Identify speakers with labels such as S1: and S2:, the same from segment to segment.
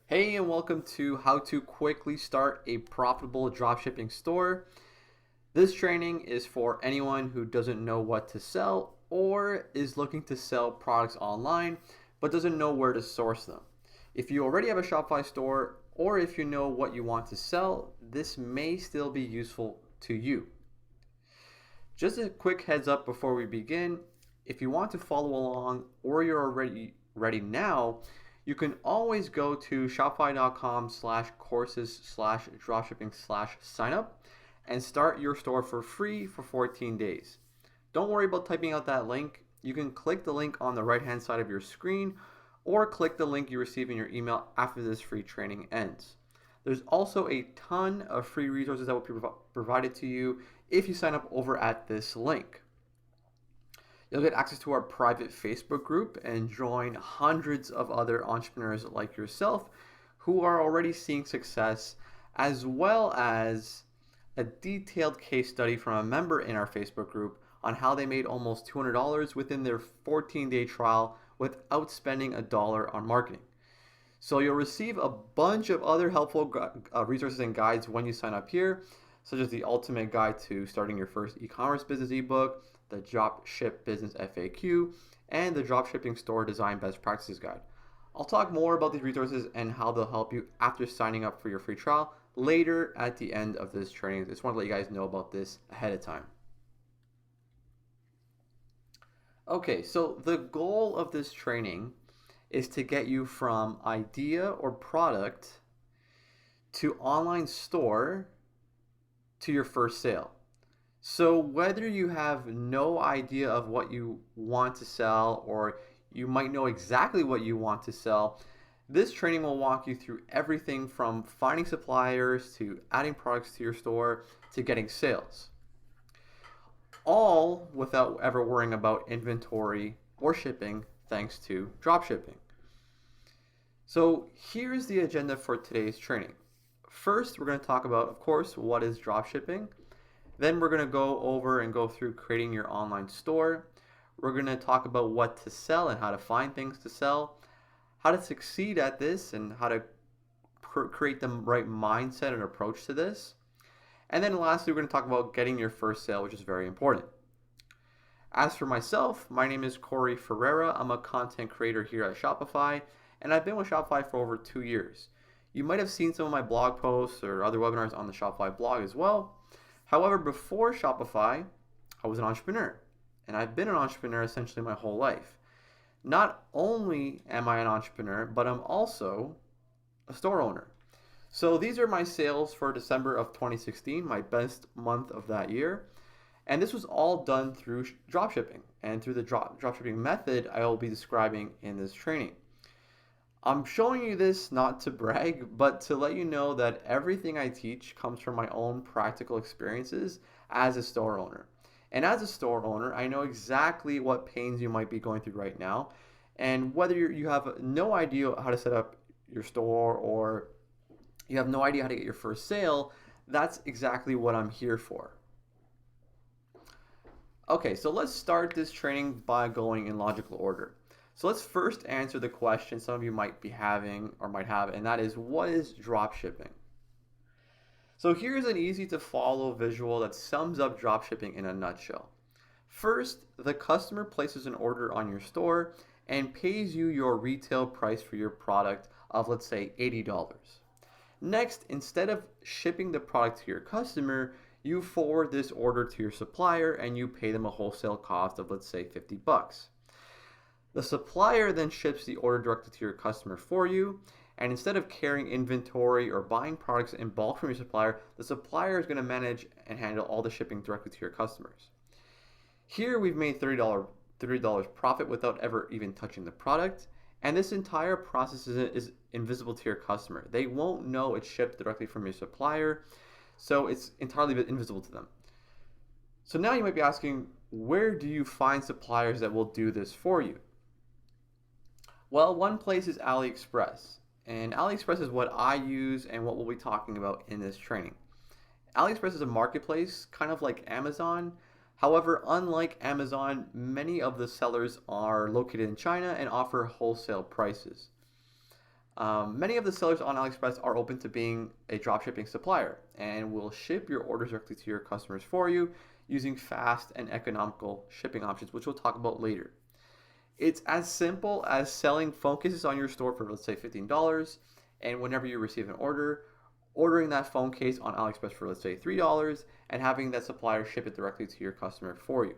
S1: Hey, and welcome to how to quickly start a profitable dropshipping store. This training is for anyone who doesn't know what to sell or is looking to sell products online but doesn't know where to source them. If you already have a Shopify store or if you know what you want to sell, this may still be useful to you. Just a quick heads up before we begin, if you want to follow along or you're already ready now, you can always go to shopify.com/courses/dropshipping/signup and start your store for free for 14 days. Don't worry about typing out that link. You can click the link on the right hand side of your screen or click the link you receive in your email after this free training ends. There's also a ton of free resources that will be provided to you if you sign up over at this link. You'll get access to our private Facebook group and join hundreds of other entrepreneurs like yourself who are already seeing success, as well as a detailed case study from a member in our Facebook group on how they made almost $200 within their 14-day trial without spending a dollar on marketing. So you'll receive a bunch of other helpful resources and guides when you sign up here, such as the ultimate guide to starting your first e-commerce business ebook, the Dropship Business FAQ, and the Dropshipping Store Design Best Practices Guide. I'll talk more about these resources and how they'll help you after signing up for your free trial later at the end of this training. I just want to let you guys know about this ahead of time. Okay, so the goal of this training is to get you from idea or product to online store to your first sale. So whether you have no idea of what you want to sell or you might know exactly what you want to sell, this training will walk you through everything from finding suppliers to adding products to your store to getting sales. All without ever worrying about inventory or shipping thanks to dropshipping. So here's the agenda for today's training. First, we're going to talk about, of course, what is dropshipping. Then we're going to go over and go through creating your online store. We're going to talk about what to sell and how to find things to sell, how to succeed at this and how to create the right mindset and approach to this. And then lastly, we're going to talk about getting your first sale, which is very important. As for myself, my name is Corey Ferreira. I'm a content creator here at Shopify, and I've been with Shopify for over 2 years. You might have seen some of my blog posts or other webinars on the Shopify blog as well. However, before Shopify, I was an entrepreneur, and I've been an entrepreneur essentially my whole life. Not only am I an entrepreneur, but I'm also a store owner. So these are my sales for December of 2016, my best month of that year. And this was all done through dropshipping and through the dropshipping method I will be describing in this training. I'm showing you this not to brag, but to let you know that everything I teach comes from my own practical experiences as a store owner. And as a store owner, I know exactly what pains you might be going through right now. And whether you have no idea how to set up your store or you have no idea how to get your first sale, that's exactly what I'm here for. Okay, so let's start this training by going in logical order. So let's first answer the question some of you might be having or might have, and that is, what is dropshipping? So here's an easy to follow visual that sums up dropshipping in a nutshell. First, the customer places an order on your store and pays you your retail price for your product of, let's say, $80. Next, instead of shipping the product to your customer, you forward this order to your supplier and you pay them a wholesale cost of, let's say, $50. The supplier then ships the order directly to your customer for you, and instead of carrying inventory or buying products in bulk from your supplier, the supplier is going to manage and handle all the shipping directly to your customers. Here we've made $30 profit without ever even touching the product, and this entire process is invisible to your customer. They won't know it's shipped directly from your supplier, so it's entirely invisible to them. So now you might be asking, where do you find suppliers that will do this for you? Well, one place is AliExpress, and AliExpress is what I use and what we'll be talking about in this training. AliExpress is a marketplace, kind of like Amazon. However, unlike Amazon, many of the sellers are located in China and offer wholesale prices. Many of the sellers on AliExpress are open to being a dropshipping supplier and will ship your orders directly to your customers for you using fast and economical shipping options, which we'll talk about later. It's as simple as selling phone cases on your store for, let's say, $15, and whenever you receive an order, ordering that phone case on AliExpress for, let's say, $3, and having that supplier ship it directly to your customer for you.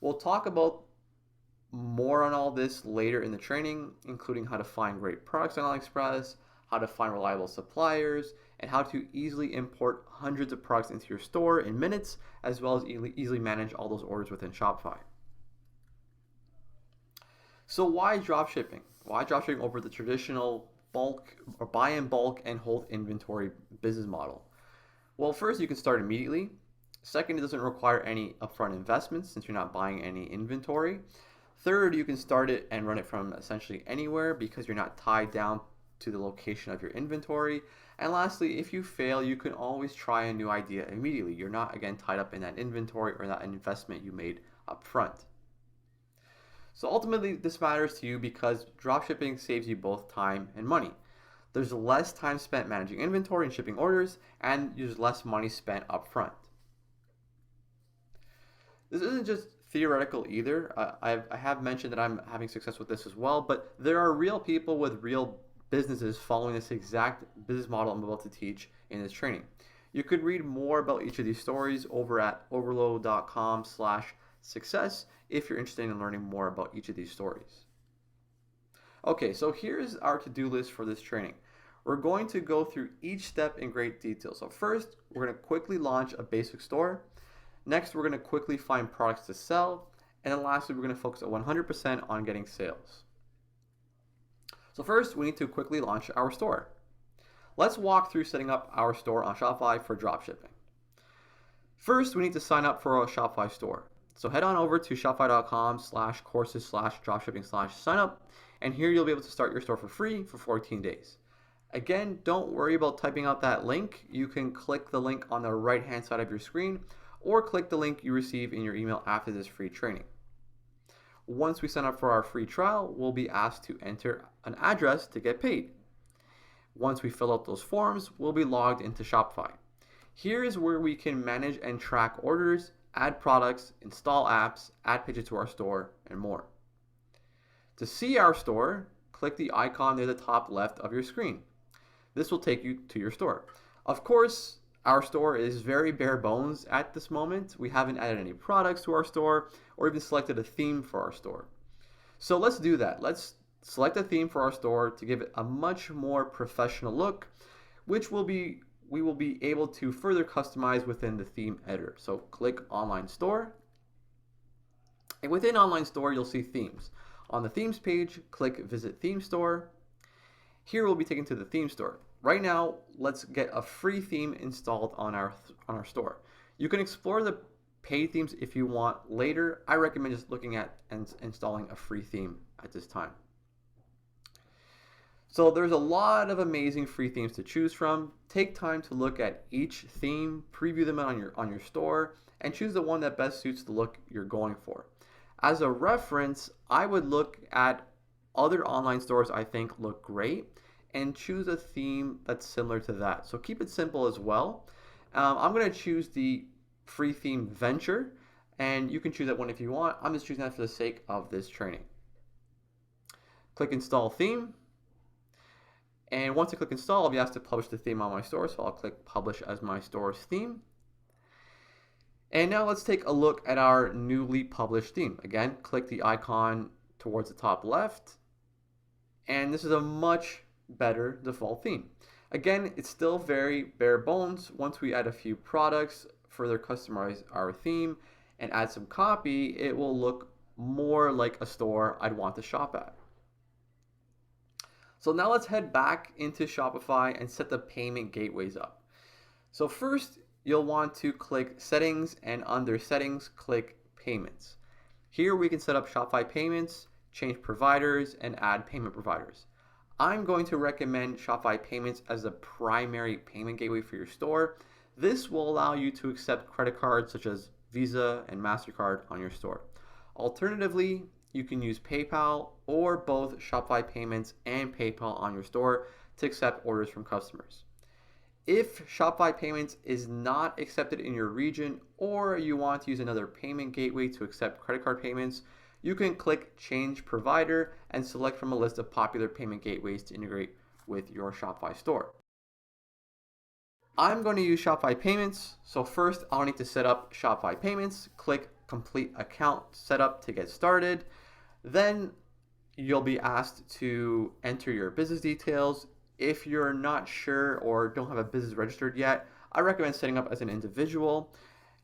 S1: We'll talk about more on all this later in the training, including how to find great products on AliExpress, how to find reliable suppliers, and how to easily import hundreds of products into your store in minutes, as well as easily manage all those orders within Shopify. So why dropshipping? Why dropshipping over the traditional bulk or buy in bulk and hold inventory business model? Well, first, you can start immediately. Second, it doesn't require any upfront investments since you're not buying any inventory. Third, you can start it and run it from essentially anywhere because you're not tied down to the location of your inventory. And lastly, if you fail, you can always try a new idea immediately. You're not, again, tied up in that inventory or that investment you made up front. So ultimately, this matters to you because dropshipping saves you both time and money. There's less time spent managing inventory and shipping orders, and there's less money spent up front. This isn't just theoretical either. I have mentioned that I'm having success with this as well, but there are real people with real businesses following this exact business model I'm about to teach in this training. You could read more about each of these stories over at overload.com/success if you're interested in learning more about each of these stories. Okay, so here's our to-do list for this training. We're going to go through each step in great detail. So first, we're going to quickly launch a basic store. Next, we're going to quickly find products to sell. And then lastly, we're going to focus 100% on getting sales. So first, we need to quickly launch our store. Let's walk through setting up our store on Shopify for dropshipping. First, we need to sign up for a Shopify store. So head on over to shopify.com/courses/dropshipping/signup, and here you'll be able to start your store for free for 14 days. Again, don't worry about typing out that link. You can click the link on the right-hand side of your screen, or click the link you receive in your email after this free training. Once we sign up for our free trial, we'll be asked to enter an address to get paid. Once we fill out those forms, we'll be logged into Shopify. Here is where we can manage and track orders, add products, install apps, add pages to our store, and more. To see our store, click the icon near the top left of your screen. This will take you to your store. Of course, our store is very bare bones at this moment. We haven't added any products to our store or even selected a theme for our store. So let's do that. Let's select a theme for our store to give it a much more professional look, which we will be able to further customize within the theme editor. So click Online Store. And within Online Store, you'll see themes. On the themes page, click Visit Theme Store. Here we'll be taken to the theme store. Right now, let's get a free theme installed on our store. You can explore the paid themes if you want later. I recommend just looking at and installing a free theme at this time. So there's a lot of amazing free themes to choose from. Take time to look at each theme, preview them on your store, and choose the one that best suits the look you're going for. As a reference, I would look at other online stores I think look great and choose a theme that's similar to that. So keep it simple as well. I'm going to choose the free theme Venture, and you can choose that one if you want. I'm just choosing that for the sake of this training. Click Install Theme. And once I click Install, I'll be asked to publish the theme on my store. So I'll click Publish as my store's theme. And now let's take a look at our newly published theme. Again, click the icon towards the top left. And this is a much better default theme. Again, it's still very bare bones. Once we add a few products, further customize our theme, and add some copy, it will look more like a store I'd want to shop at. So now let's head back into Shopify and set the payment gateways up. So first, you'll want to click Settings, and under Settings, click Payments. Here we can set up Shopify payments, change providers, and add payment providers. I'm going to recommend Shopify Payments as the primary payment gateway for your store. This will allow you to accept credit cards such as Visa and MasterCard on your store. Alternatively, you can use PayPal or both Shopify payments and PayPal on your store to accept orders from customers. If Shopify payments is not accepted in your region or you want to use another payment gateway to accept credit card payments, you can click Change Provider and select from a list of popular payment gateways to integrate with your Shopify store. I'm going to use Shopify payments, so first I'll need to set up Shopify payments. Click Complete Account Setup to get started. Then you'll be asked to enter your business details. If you're not sure or don't have a business registered yet, I recommend setting up as an individual.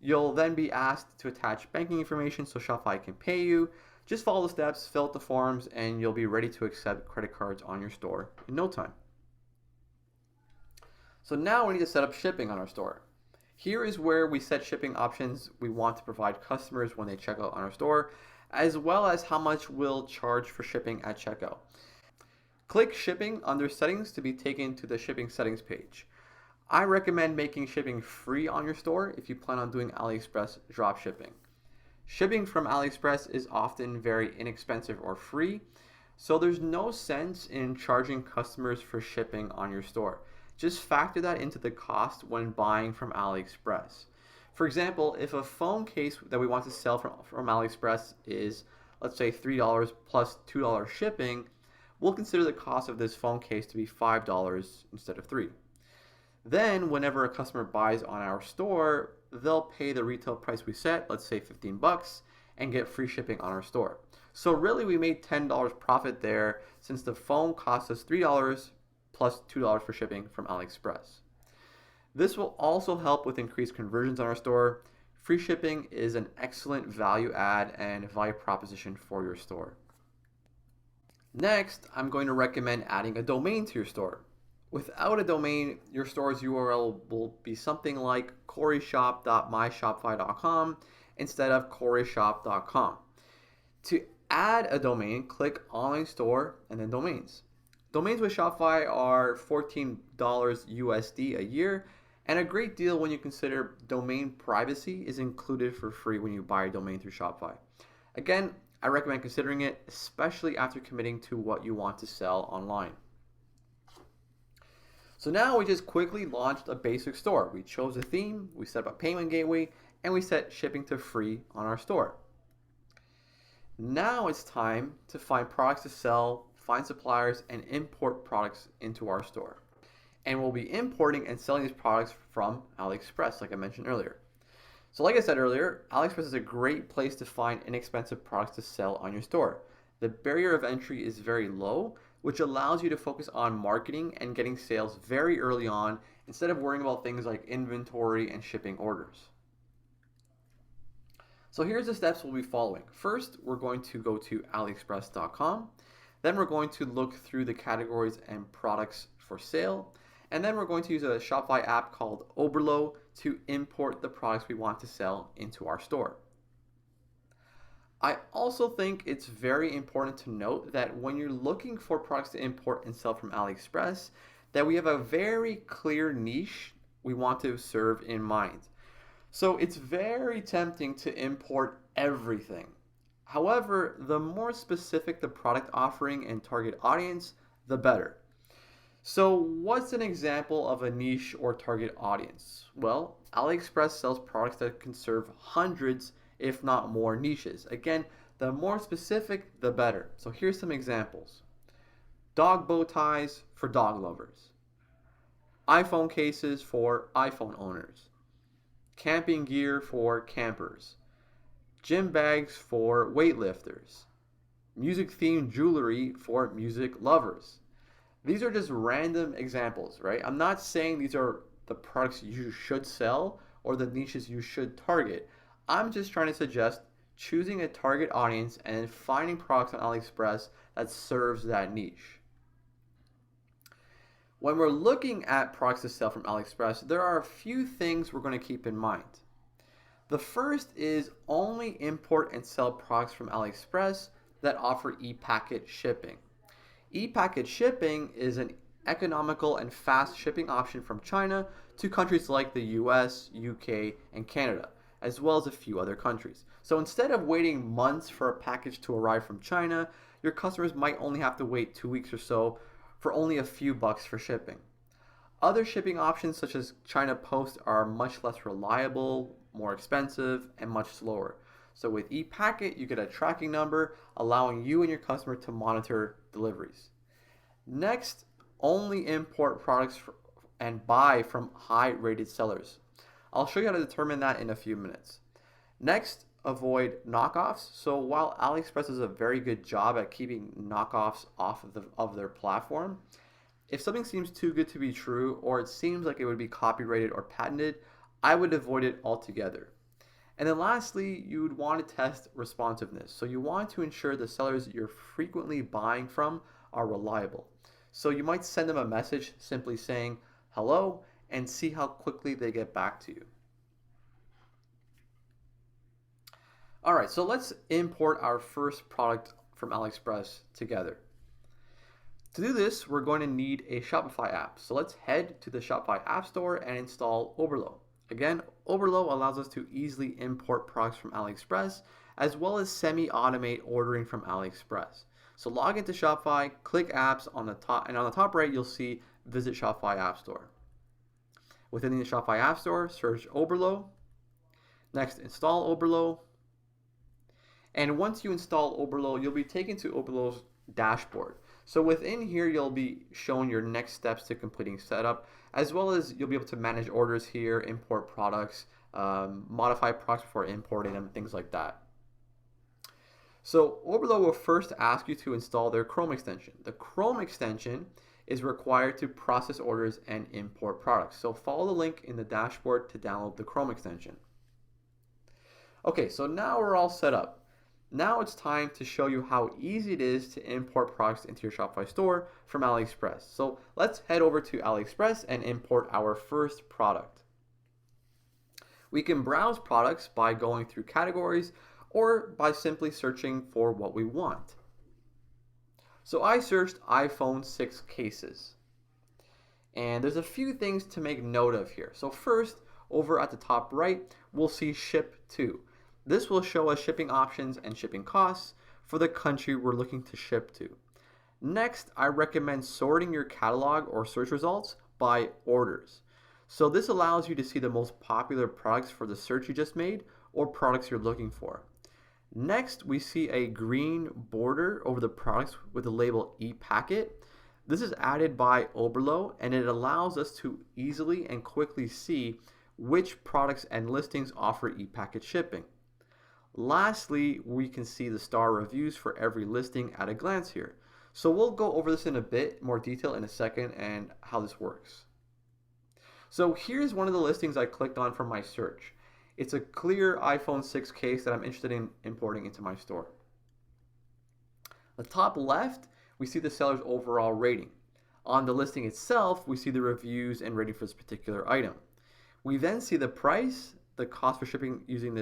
S1: You'll then be asked to attach banking information so Shopify can pay you. Just follow the steps, fill out the forms, and you'll be ready to accept credit cards on your store in no time. So now we need to set up shipping on our store. Here is where we set shipping options we want to provide customers when they check out on our store, as well as how much we'll charge for shipping at checkout. Click Shipping under Settings to be taken to the Shipping Settings page. I recommend making shipping free on your store if you plan on doing AliExpress dropshipping. Shipping from AliExpress is often very inexpensive or free, so there's no sense in charging customers for shipping on your store. Just factor that into the cost when buying from AliExpress. For example, if a phone case that we want to sell from AliExpress is, let's say, $3 plus $2 shipping, we'll consider the cost of this phone case to be $5 instead of $3. Then, whenever a customer buys on our store, they'll pay the retail price we set, let's say $15, and get free shipping on our store. So really, we made $10 profit there since the phone cost us $3 plus $2 for shipping from AliExpress. This will also help with increased conversions on our store. Free shipping is an excellent value add and value proposition for your store. Next, I'm going to recommend adding a domain to your store. Without a domain, your store's URL will be something like coryshop.myshopify.com instead of coryshop.com. To add a domain, click Online Store and then Domains. Domains with Shopify are $14 USD a year, and a great deal when you consider domain privacy is included for free when you buy a domain through Shopify. Again, I recommend considering it, especially after committing to what you want to sell online. So now we just quickly launched a basic store. We chose a theme, we set up a payment gateway, and we set shipping to free on our store. Now it's time to find products to sell, find suppliers, and import products into our store. And we'll be importing and selling these products from AliExpress, like I mentioned earlier. So like I said earlier, AliExpress is a great place to find inexpensive products to sell on your store. The barrier of entry is very low, which allows you to focus on marketing and getting sales very early on instead of worrying about things like inventory and shipping orders. So here's the steps we'll be following. First, we're going to go to aliexpress.com. Then we're going to look through the categories and products for sale. And then we're going to use a Shopify app called Oberlo to import the products we want to sell into our store. I also think it's very important to note that when you're looking for products to import and sell from AliExpress, that we have a very clear niche we want to serve in mind. So it's very tempting to import everything. However, the more specific the product offering and target audience, the better. So what's an example of a niche or target audience? Well, AliExpress sells products that can serve hundreds, if not more, niches. Again, the more specific, the better. So here's some examples. Dog bow ties for dog lovers. iPhone cases for iPhone owners. Camping gear for campers. Gym bags for weightlifters. Music-themed jewelry for music lovers. These are just random examples, right? I'm not saying these are the products you should sell or the niches you should target. I'm just trying to suggest choosing a target audience and finding products on AliExpress that serves that niche. When we're looking at products to sell from AliExpress, there are a few things we're going to keep in mind. The first is only import and sell products from AliExpress that offer e-packet shipping. E-packet shipping is an economical and fast shipping option from China to countries like the US, UK, and Canada. as well as a few other countries. So instead of waiting months for a package to arrive from China, your customers might only have to wait 2 weeks or so for only a few bucks for shipping. Other shipping options such as China Post are much less reliable, more expensive, and much slower. So with ePacket, you get a tracking number allowing you and your customer to monitor deliveries. Next, only import products and buy from high-rated sellers. I'll show you how to determine that in a few minutes. Next, avoid knockoffs. So while AliExpress does a very good job at keeping knockoffs off of their platform, if something seems too good to be true or it seems like it would be copyrighted or patented, I would avoid it altogether. And then lastly, you would want to test responsiveness. So you want to ensure the sellers you're frequently buying from are reliable. So you might send them a message simply saying hello and see how quickly they get back to you. All right, so let's import our first product from AliExpress together. To do this, we're going to need a Shopify app. So let's head to the Shopify App Store and install Oberlo. Again, Oberlo allows us to easily import products from AliExpress as well as semi-automate ordering from AliExpress. So log into Shopify, click apps on the top, and on the top right, you'll see visit Shopify App Store. Within the Shopify App Store, search Oberlo. Next, install Oberlo. And once you install Oberlo, you'll be taken to Oberlo's dashboard. So within here, you'll be shown your next steps to completing setup, as well as you'll be able to manage orders here, import products, modify products before importing them, things like that. So Oberlo will first ask you to install their Chrome extension. The Chrome extension is required to process orders and import products. So follow the link in the dashboard to download the Chrome extension. Okay, so now we're all set up. Now it's time to show you how easy it is to import products into your Shopify store from AliExpress. So let's head over to AliExpress and import our first product. We can browse products by going through categories or by simply searching for what we want. So I searched iPhone 6 cases. And there's a few things to make note of here. So first, over at the top right, we'll see Ship To. This will show us shipping options and shipping costs for the country we're looking to ship to. Next, I recommend sorting your catalog or search results by orders. So this allows you to see the most popular products for the search you just made or products you're looking for. Next, we see a green border over the products with the label ePacket. This is added by Oberlo and it allows us to easily and quickly see which products and listings offer ePacket shipping. Lastly, we can see the star reviews for every listing at a glance here. So we'll go over this in a bit more detail in a second and how this works. So here's one of the listings I clicked on from my search. It's a clear iPhone 6 case that I'm interested in importing into my store. The top left, we see the seller's overall rating. On the listing itself, we see the reviews and rating for this particular item. We then see the price, the cost for shipping using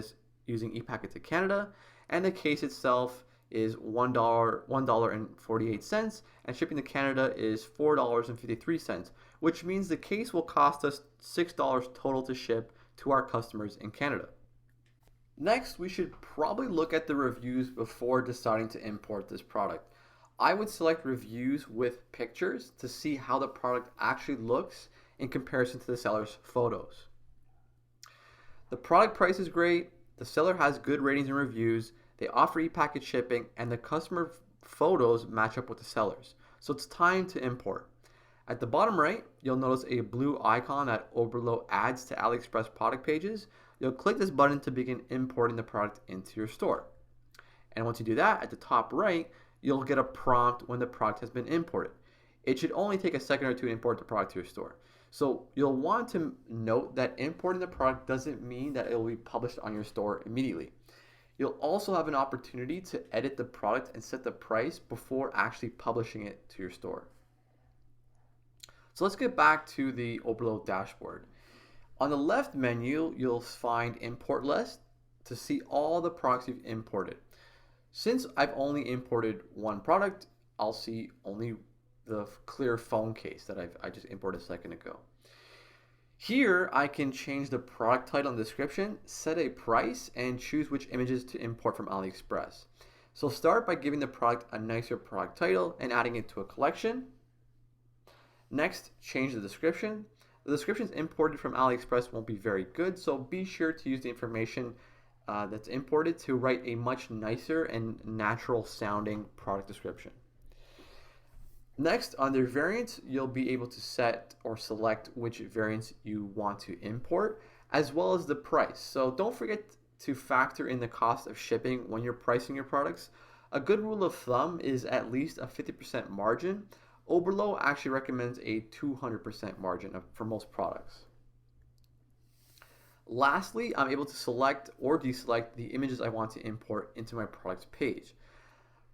S1: ePacket to Canada, and the case itself is $1.48, and shipping to Canada is $4.53, which means the case will cost us $6 total to ship to our customers in Canada. Next, we should probably look at the reviews before deciding to import this product. I would select reviews with pictures to see how the product actually looks in comparison to the seller's photos. The product price is great. The seller has good ratings and reviews, they offer ePacket shipping, and the customer photos match up with the sellers. So it's time to import. At the bottom right, you'll notice a blue icon that Oberlo adds to AliExpress product pages. You'll click this button to begin importing the product into your store. And once you do that, at the top right, you'll get a prompt when the product has been imported. It should only take a second or two to import the product to your store. So you'll want to note that importing the product doesn't mean that it will be published on your store immediately. You'll also have an opportunity to edit the product and set the price before actually publishing it to your store. So let's get back to the Oberlo dashboard. On the left menu, you'll find Import List to see all the products you've imported. Since I've only imported one product, I'll see only the clear phone case that I just imported a second ago. Here, I can change the product title and description, set a price, and choose which images to import from AliExpress. So start by giving the product a nicer product title and adding it to a collection. Next, change the description. The descriptions imported from AliExpress won't be very good, so be sure to use the information that's imported to write a much nicer and natural sounding product description. Next, under variants, you'll be able to set or select which variants you want to import, as well as the price. So don't forget to factor in the cost of shipping when you're pricing your products. A good rule of thumb is at least a 50% margin. Oberlo actually recommends a 200% margin for most products. Lastly, I'm able to select or deselect the images I want to import into my products page.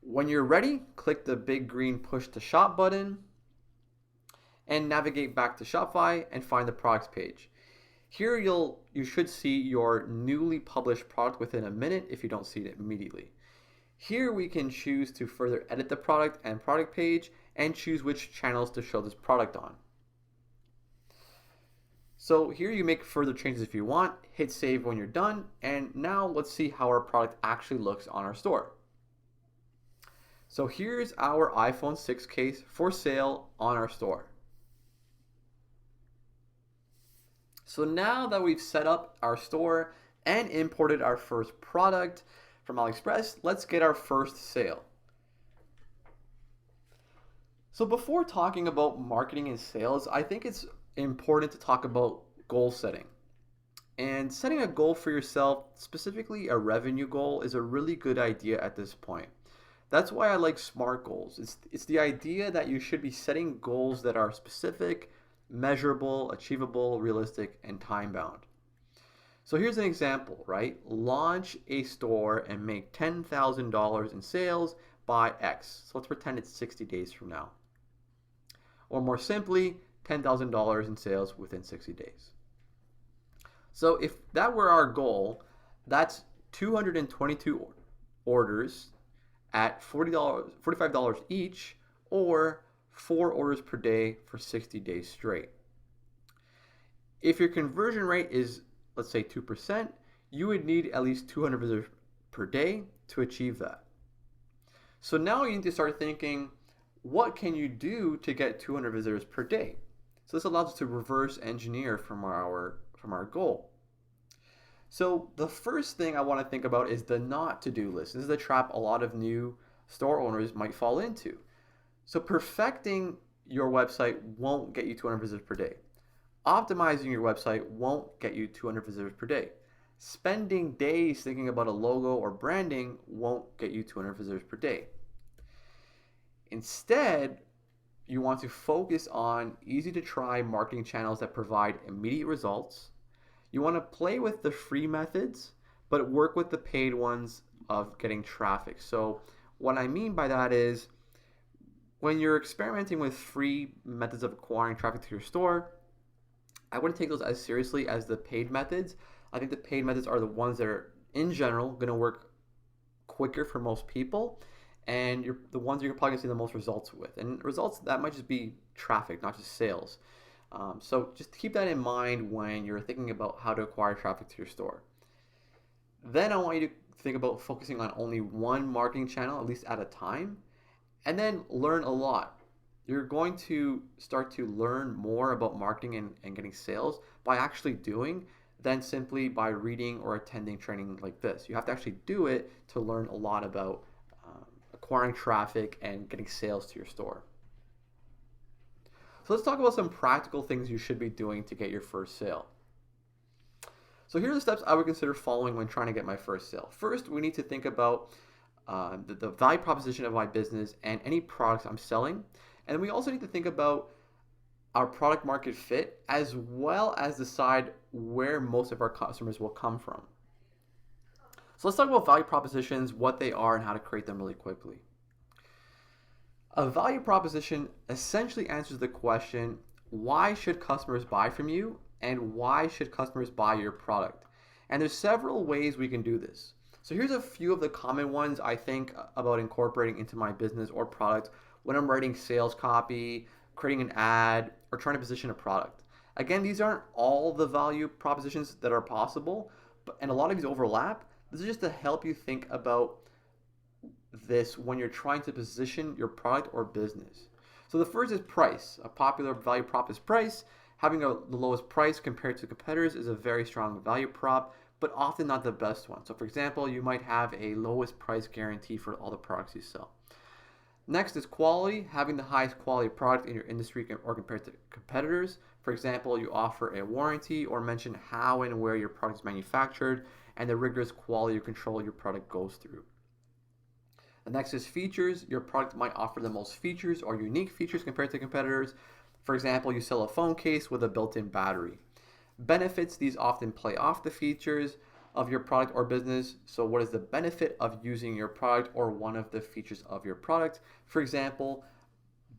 S1: When you're ready, click the big green push to shop button and navigate back to Shopify and find the products page. Here you should see your newly published product within a minute if you don't see it immediately. Here we can choose to further edit the product and product page and choose which channels to show this product on. So here you make further changes if you want, hit save when you're done, and now let's see how our product actually looks on our store. So here's our iPhone 6 case for sale on our store. So now that we've set up our store and imported our first product from AliExpress, let's get our first sale. So before talking about marketing and sales, I think it's important to talk about goal setting. And setting a goal for yourself, specifically a revenue goal, is a really good idea at this point. That's why I like SMART goals. It's the idea that you should be setting goals that are specific, measurable, achievable, realistic, and time-bound. So here's an example, right? Launch a store and make $10,000 in sales by X. So let's pretend it's 60 days from now. Or more simply, $10,000 in sales within 60 days. So if that were our goal, that's 222 orders at $45 each, or 4 orders per day for 60 days straight. If your conversion rate is, let's say, 2%, you would need at least 200 visitors per day to achieve that. So now you need to start thinking, what can you do to get 200 visitors per day? So this allows us to reverse engineer from our goal. So the first thing I want to think about is the not to-do list. This is the trap a lot of new store owners might fall into. So perfecting your website won't get you 200 visitors per day. Optimizing your website won't get you 200 visitors per day. Spending days thinking about a logo or branding won't get you 200 visitors per day. Instead, you want to focus on easy to try marketing channels that provide immediate results. You want to play with the free methods, but work with the paid ones of getting traffic. So what I mean by that is when you're experimenting with free methods of acquiring traffic to your store, I wouldn't take those as seriously as the paid methods. I think the paid methods are the ones that are, in general, going to work quicker for most people, and you're the ones you're probably going to see the most results with. And results, that might just be traffic, not just sales. So just keep that in mind when you're thinking about how to acquire traffic to your store. Then I want you to think about focusing on only one marketing channel, at least at a time, and then learn a lot. You're going to start to learn more about marketing and getting sales by actually doing than simply by reading or attending training like this. You have to actually do it to learn a lot about acquiring traffic and getting sales to your store. So let's talk about some practical things you should be doing to get your first sale. So here are the steps I would consider following when trying to get my first sale. First, we need to think about the value proposition of my business and any products I'm selling. And we also need to think about our product market fit, as well as decide where most of our customers will come from. So let's talk about value propositions, what they are, and how to create them really quickly. A value proposition essentially answers the question, why should customers buy from you, and why should customers buy your product? And there's several ways we can do this. So here's a few of the common ones I think about incorporating into my business or product when I'm writing sales copy, creating an ad, or trying to position a product. Again, these aren't all the value propositions that are possible, and a lot of these overlap. This is just to help you think about this when you're trying to position your product or business. So the first is price. A popular value prop is price. Having the lowest price compared to competitors is a very strong value prop, but often not the best one. So for example, you might have a lowest price guarantee for all the products you sell. Next is quality, having the highest quality product in your industry or compared to competitors. For example, you offer a warranty or mention how and where your product is manufactured and the rigorous quality control your product goes through. The next is features. Your product might offer the most features or unique features compared to competitors. For example, you sell a phone case with a built-in battery. Benefits, these often play off the features of your product or business. So what is the benefit of using your product or one of the features of your product? For example,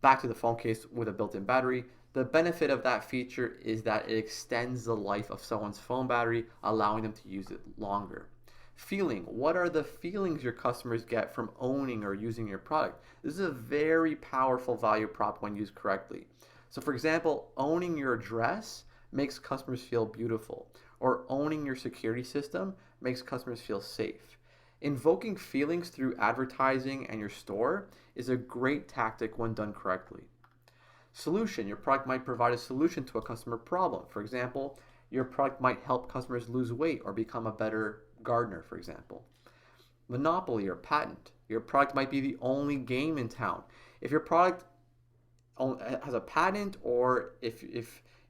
S1: back to the phone case with a built-in battery. The benefit of that feature is that it extends the life of someone's phone battery, allowing them to use it longer. Feeling, what are the feelings your customers get from owning or using your product? This is a very powerful value prop when used correctly. So for example, owning your dress makes customers feel beautiful, or owning your security system makes customers feel safe. Invoking feelings through advertising and your store is a great tactic when done correctly. Solution, your product might provide a solution to a customer problem. For example, your product might help customers lose weight or become a better gardener, for example. Monopoly or patent, your product might be the only game in town. If your product has a patent, or if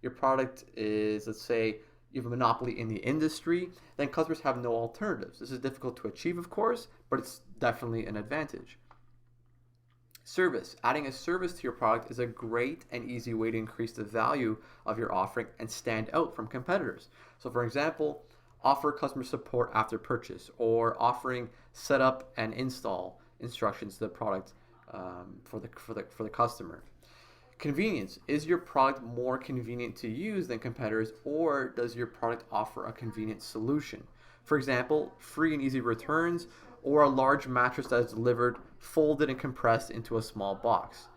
S1: your product is, let's say, you have a monopoly in the industry, then customers have no alternatives. This is difficult to achieve, of course, but it's definitely an advantage. Service. Adding a service to your product is a great and easy way to increase the value of your offering and stand out from competitors. So for example, offer customer support after purchase, or offering setup and install instructions to the product for the customer. Convenience. Is your product more convenient to use than competitors, or does your product offer a convenient solution? For example, free and easy returns, or a large mattress that is delivered folded and compressed into a small box.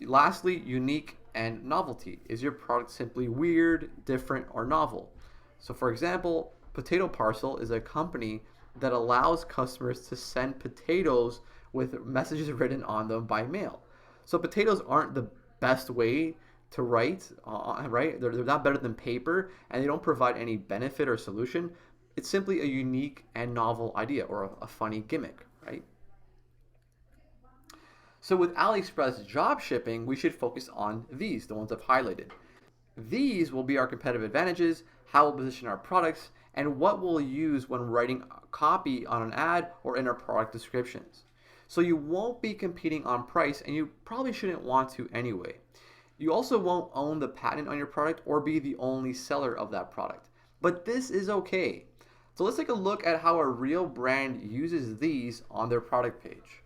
S1: Lastly, unique and novelty. Is your product simply weird, different, or novel? So for example, Potato Parcel is a company that allows customers to send potatoes with messages written on them by mail. So potatoes aren't the best way to write, right? They're not better than paper, and they don't provide any benefit or solution. It's simply a unique and novel idea, or a funny gimmick, right? So with AliExpress drop shipping, we should focus on these, the ones I've highlighted. These will be our competitive advantages, how we'll position our products, and what we'll use when writing copy on an ad or in our product descriptions. So you won't be competing on price, and you probably shouldn't want to anyway. You also won't own the patent on your product or be the only seller of that product. But this is okay. So let's take a look at how a real brand uses these on their product page.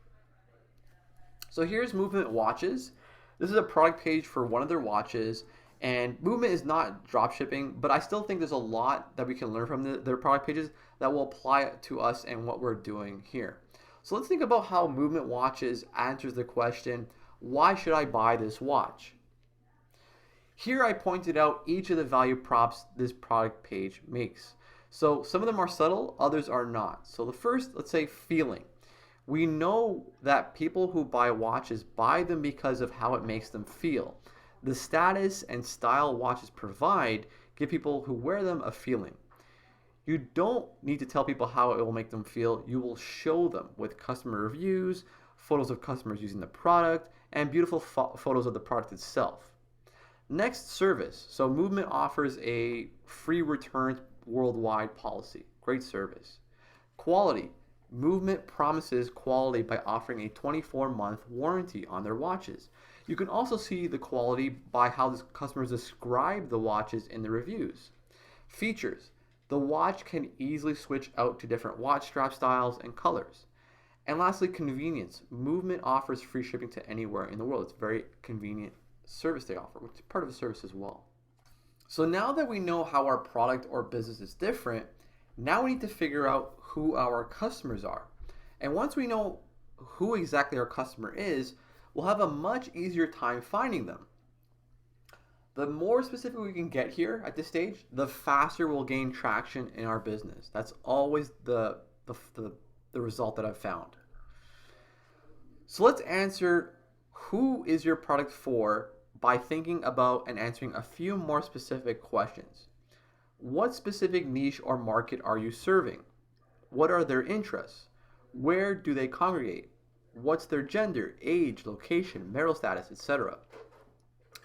S1: So here's Movement Watches. This is a product page for one of their watches, and Movement is not drop shipping, but I still think there's a lot that we can learn from their product pages that will apply to us and what we're doing here. So let's think about how Movement Watches answers the question, why should I buy this watch? Here I pointed out each of the value props this product page makes. So some of them are subtle, others are not. So the first, let's say feeling. We know that people who buy watches buy them because of how it makes them feel. The status and style watches provide give people who wear them a feeling. You don't need to tell people how it will make them feel. You will show them with customer reviews, photos of customers using the product, and beautiful photos of the product itself. Next, service. So Movement offers a free returns worldwide policy. Great service. Quality. Movement promises quality by offering a 24-month warranty on their watches. You can also see the quality by how the customers describe the watches in the reviews. Features. The watch can easily switch out to different watch strap styles and colors. And lastly, convenience. Movement offers free shipping to anywhere in the world. It's a very convenient service they offer, which is part of the service as well. So now that we know how our product or business is different, now we need to figure out who our customers are. And once we know who exactly our customer is, we'll have a much easier time finding them. The more specific we can get here at this stage, the faster we'll gain traction in our business. That's always the result that I've found. So let's answer who is your product for by thinking about and answering a few more specific questions. What specific niche or market are you serving? What are their interests? Where do they congregate? What's their gender, age, location, marital status, etc.?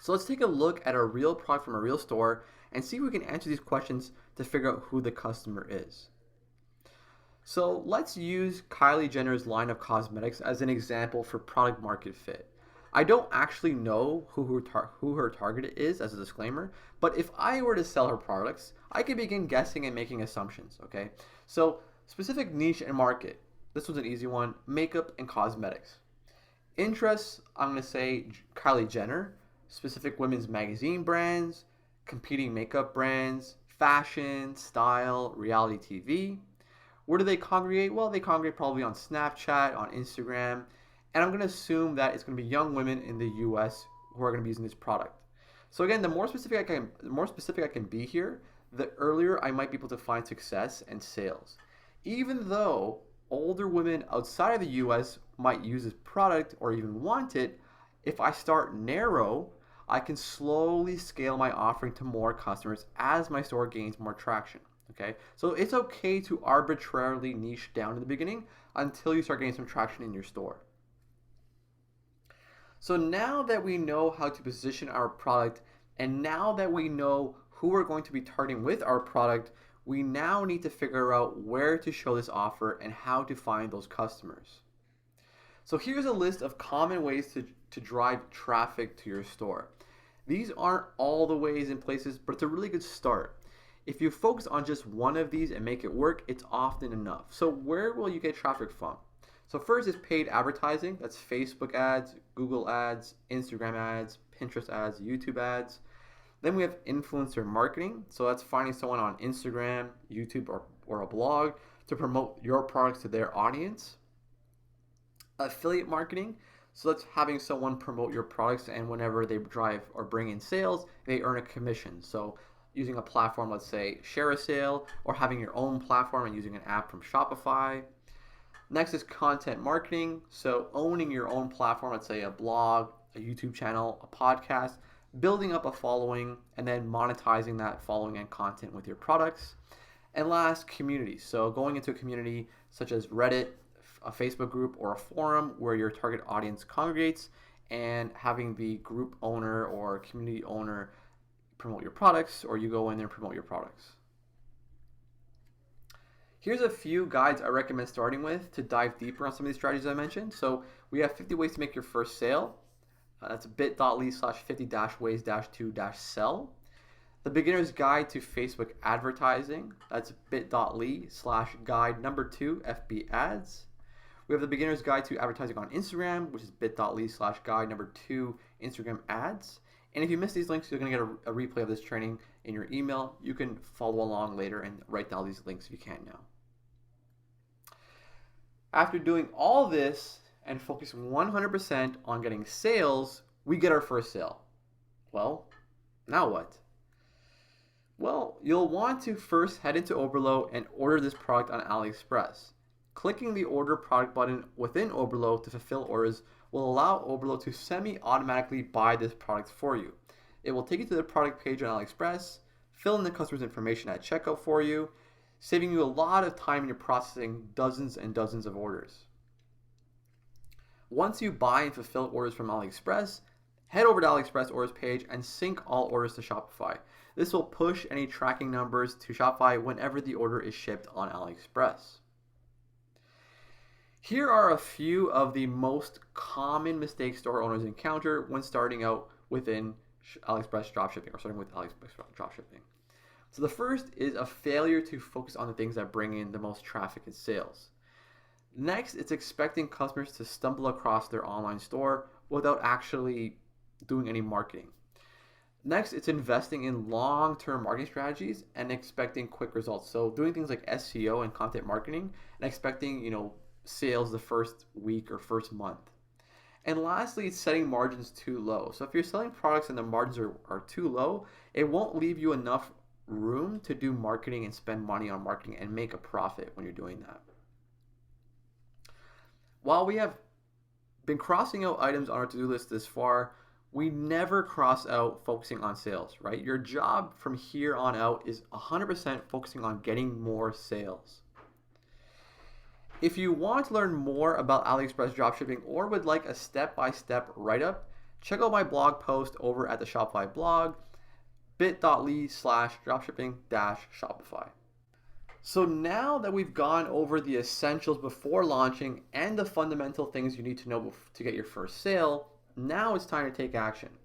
S1: So let's take a look at a real product from a real store and see if we can answer these questions to figure out who the customer is. So let's use Kylie Jenner's line of cosmetics as an example for product market fit. I don't actually know who her target is as a disclaimer, but if I were to sell her products, I could begin guessing and making assumptions, okay? So specific niche and market. This was an easy one, makeup and cosmetics. Interests, I'm going to say Kylie Jenner, specific women's magazine brands, competing makeup brands, fashion, style, reality TV. Where do they congregate? Well, they congregate probably on Snapchat, on Instagram, and I'm going to assume that it's going to be young women in the US who are going to be using this product. So again, the more specific I can be here, the earlier I might be able to find success and sales. Even though older women outside of the US might use this product or even want it, if I start narrow, I can slowly scale my offering to more customers as my store gains more traction. Okay, so it's okay to arbitrarily niche down in the beginning until you start getting some traction in your store. So now that we know how to position our product, and now that we know who we're going to be targeting with our product, we now need to figure out where to show this offer and how to find those customers. So here's a list of common ways to drive traffic to your store. These aren't all the ways and places, but it's a really good start. If you focus on just one of these and make it work, it's often enough. So where will you get traffic from? So first is paid advertising. That's Facebook ads, Google ads, Instagram ads, Pinterest ads, YouTube ads. Then we have influencer marketing. So that's finding someone on Instagram, YouTube, or a blog to promote your products to their audience. Affiliate marketing. So that's having someone promote your products, and whenever they drive or bring in sales, they earn a commission. So using a platform, let's say Share a Sale, or having your own platform and using an app from Shopify. Next is content marketing. So owning your own platform, let's say a blog, a YouTube channel, a podcast, building up a following, and then monetizing that following and content with your products. And last, community. So going into a community such as Reddit, a Facebook group, or a forum where your target audience congregates, and having the group owner or community owner promote your products, or you go in there and promote your products. Here's a few guides I recommend starting with to dive deeper on some of these strategies I mentioned. So we have 50 ways to make your first sale. That's bit.ly/50-ways-to-sell. The beginner's guide to Facebook advertising. That's bit.ly/guide2 FB ads. We have the beginner's guide to advertising on Instagram, which is bit.ly/guide2 Instagram ads. And if you miss these links, you're going to get a replay of this training in your email. You can follow along later and write down these links if you can now. After doing all this and focusing 100% on getting sales, we get our first sale. Well, now what? Well, you'll want to first head into Oberlo and order this product on AliExpress. Clicking the order product button within Oberlo to fulfill orders will allow Oberlo to semi-automatically buy this product for you. It will take you to the product page on AliExpress, fill in the customer's information at checkout for you, saving you a lot of time in your processing dozens and dozens of orders. Once you buy and fulfill orders from AliExpress, head over to AliExpress orders page and sync all orders to Shopify. This will push any tracking numbers to Shopify whenever the order is shipped on AliExpress. Here are a few of the most common mistakes store owners encounter when starting out within AliExpress dropshipping, or starting with AliExpress dropshipping. So the first is a failure to focus on the things that bring in the most traffic and sales. Next, it's expecting customers to stumble across their online store without actually doing any marketing. Next, it's investing in long-term marketing strategies and expecting quick results. So doing things like SEO and content marketing and expecting, sales the first week or first month. And lastly, it's setting margins too low. So if you're selling products and the margins are too low, it won't leave you enough room to do marketing and spend money on marketing and make a profit when you're doing that. While we have been crossing out items on our to-do list this far, we never cross out focusing on sales, right? Your job from here on out is 100% focusing on getting more sales. If you want to learn more about AliExpress dropshipping or would like a step-by-step write-up, check out my blog post over at the Shopify blog, bit.ly/dropshipping-shopify. So now that we've gone over the essentials before launching and the fundamental things you need to know to get your first sale, now it's time to take action.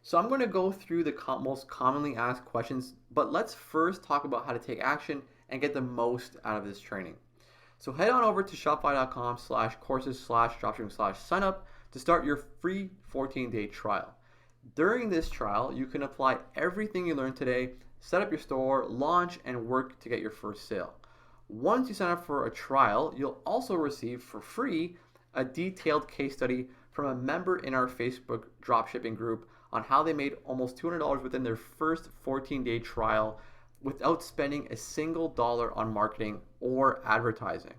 S1: So I'm going to go through the most commonly asked questions, but let's first talk about how to take action and get the most out of this training. So head on over to shopify.com/courses/dropshipping/signup to start your free 14-day trial. During this trial, you can apply everything you learned today, set up your store, launch, and work to get your first sale. Once you sign up for a trial, you'll also receive for free a detailed case study from a member in our Facebook dropshipping group on how they made almost $200 within their first 14-day trial without spending a single dollar on marketing or advertising.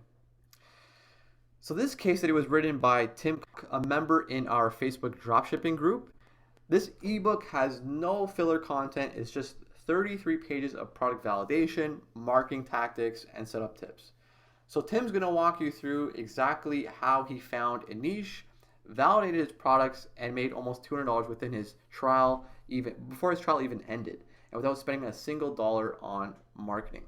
S1: So this case study was written by Tim, a member in our Facebook dropshipping group. This ebook has no filler content. It's just 33 pages of product validation, marketing tactics, and setup tips. So Tim's going to walk you through exactly how he found a niche, validated his products, and made almost $200 within his trial, even before his trial even ended, and without spending a single dollar on marketing.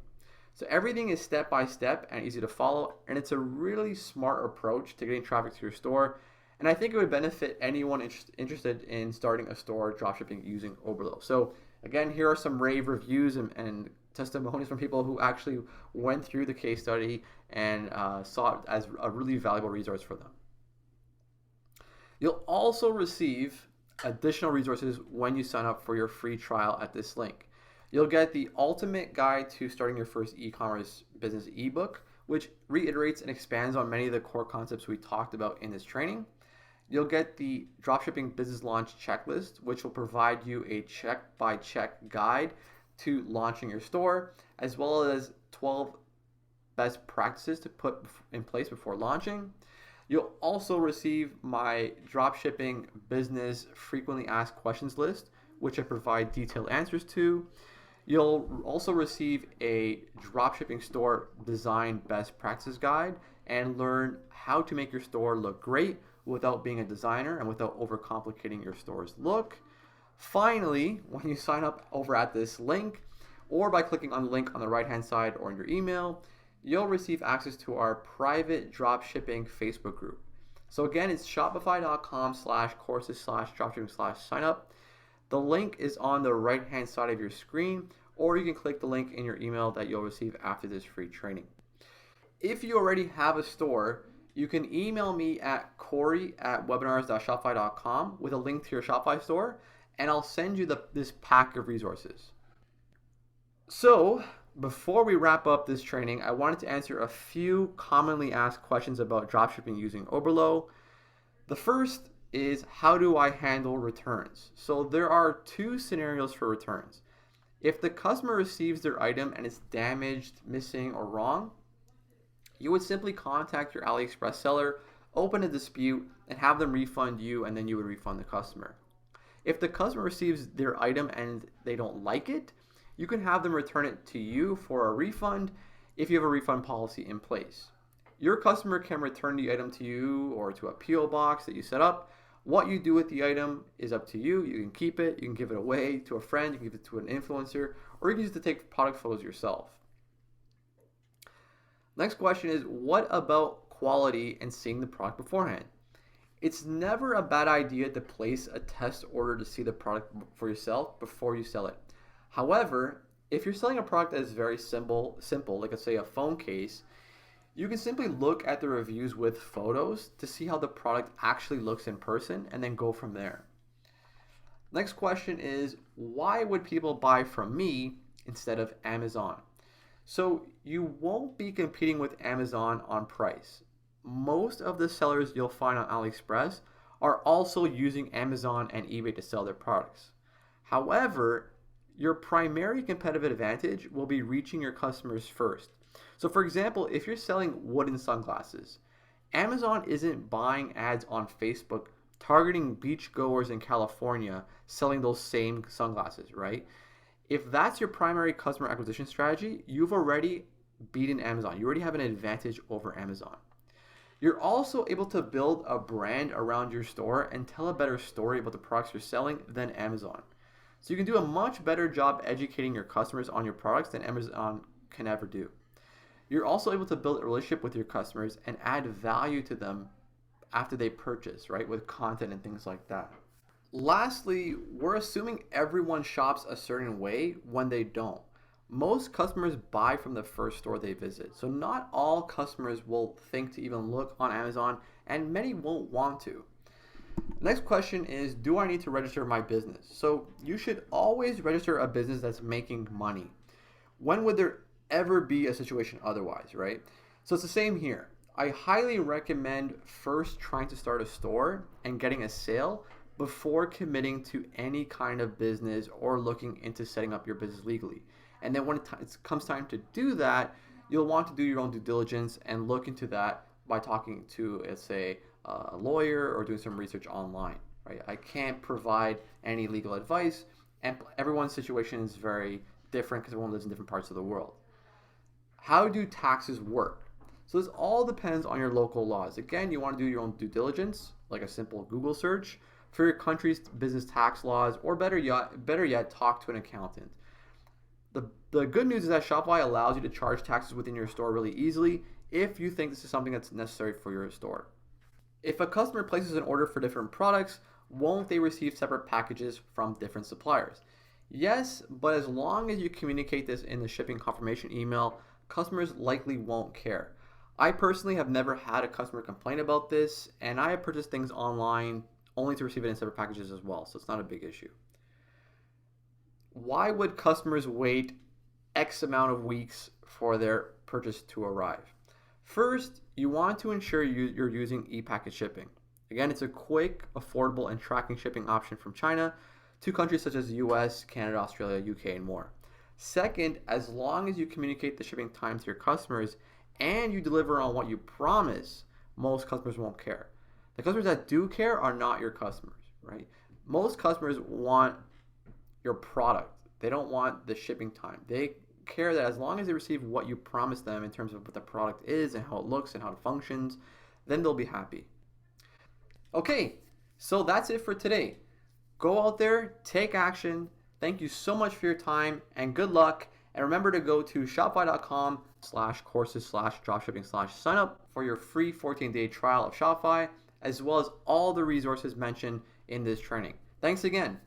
S1: So everything is step by step and easy to follow, and it's a really smart approach to getting traffic to your store. And I think it would benefit anyone interested in starting a store dropshipping using Oberlo. So again, here are some rave reviews and testimonies from people who actually went through the case study and saw it as a really valuable resource for them. You'll also receive additional resources when you sign up for your free trial at this link. You'll get the ultimate guide to starting your first e-commerce business ebook, which reiterates and expands on many of the core concepts we talked about in this training. You'll get the Dropshipping Business Launch Checklist, which will provide you a check-by-check guide to launching your store, as well as 12 best practices to put in place before launching. You'll also receive my Dropshipping Business Frequently Asked Questions list, which I provide detailed answers to. You'll also receive a dropshipping store design best practices guide and learn how to make your store look great without being a designer and without overcomplicating your store's look. Finally, when you sign up over at this link or by clicking on the link on the right hand side or in your email, you'll receive access to our private dropshipping Facebook group. So again, it's shopify.com/courses/dropshipping/signup. The link is on the right hand side of your screen, or you can click the link in your email that you'll receive after this free training. If you already have a store, you can email me at corey@webinars.shopify.com with a link to your Shopify store, and I'll send you this pack of resources. So before we wrap up this training, I wanted to answer a few commonly asked questions about dropshipping using Oberlo. The first is, how do I handle returns? So there are two scenarios for returns. If the customer receives their item and it's damaged, missing, or wrong, you would simply contact your AliExpress seller, open a dispute, and have them refund you, and then you would refund the customer. If the customer receives their item and they don't like it, you can have them return it to you for a refund if you have a refund policy in place. Your customer can return the item to you or to a PO box that you set up. What you do with the item is up to you. You can keep it, you can give it away to a friend, you can give it to an influencer, or you can use it to take product photos yourself. Next question is, what about quality and seeing the product beforehand? It's never a bad idea to place a test order to see the product for yourself before you sell it. However, if you're selling a product that is very simple, like let's say a phone case, you can simply look at the reviews with photos to see how the product actually looks in person and then go from there. Next question is, why would people buy from me instead of Amazon? So you won't be competing with Amazon on price. Most of the sellers you'll find on AliExpress are also using Amazon and eBay to sell their products. However, your primary competitive advantage will be reaching your customers first. So for example, if you're selling wooden sunglasses, Amazon isn't buying ads on Facebook targeting beachgoers in California selling those same sunglasses, right? If that's your primary customer acquisition strategy, you've already beaten Amazon. You already have an advantage over Amazon. You're also able to build a brand around your store and tell a better story about the products you're selling than Amazon. So you can do a much better job educating your customers on your products than Amazon can ever do. You're also able to build a relationship with your customers and add value to them after they purchase, right? With content and things like that. Lastly, we're assuming everyone shops a certain way when they don't. Most customers buy from the first store they visit, so not all customers will think to even look on Amazon, and many won't want to. Next question is, do I need to register my business? So you should always register a business that's making money. When would there ever be a situation otherwise, right? So it's the same here. I highly recommend first trying to start a store and getting a sale before committing to any kind of business or looking into setting up your business legally. And then when it comes time to do that, you'll want to do your own due diligence and look into that by talking to, let's say, a lawyer or doing some research online, right? I can't provide any legal advice, and everyone's situation is very different because everyone lives in different parts of the world. How do taxes work? So this all depends on your local laws. Again, you want to do your own due diligence, like a simple Google search for your country's business tax laws, or better yet, talk to an accountant. The good news is that Shopify allows you to charge taxes within your store really easily if you think this is something that's necessary for your store. If a customer places an order for different products, won't they receive separate packages from different suppliers? Yes, but as long as you communicate this in the shipping confirmation email, customers likely won't care. I personally have never had a customer complain about this, and I have purchased things online only to receive it in separate packages as well, so it's not a big issue. Why would customers wait X amount of weeks for their purchase to arrive? First, you want to ensure you're using e-packet shipping. Again, it's a quick, affordable, and tracking shipping option from China to countries such as the US, Canada, Australia, UK, and more. Second, as long as you communicate the shipping time to your customers and you deliver on what you promise, most customers won't care. The customers that do care are not your customers, right? Most customers want your product. They don't want the shipping time. They care that as long as they receive what you promised them in terms of what the product is and how it looks and how it functions, then they'll be happy. Okay, so that's it for today. Go out there, take action. Thank you so much for your time and good luck. And remember to go to shopify.com/courses/dropshipping/sign up for your free 14-day trial of Shopify, as well as all the resources mentioned in this training. Thanks again.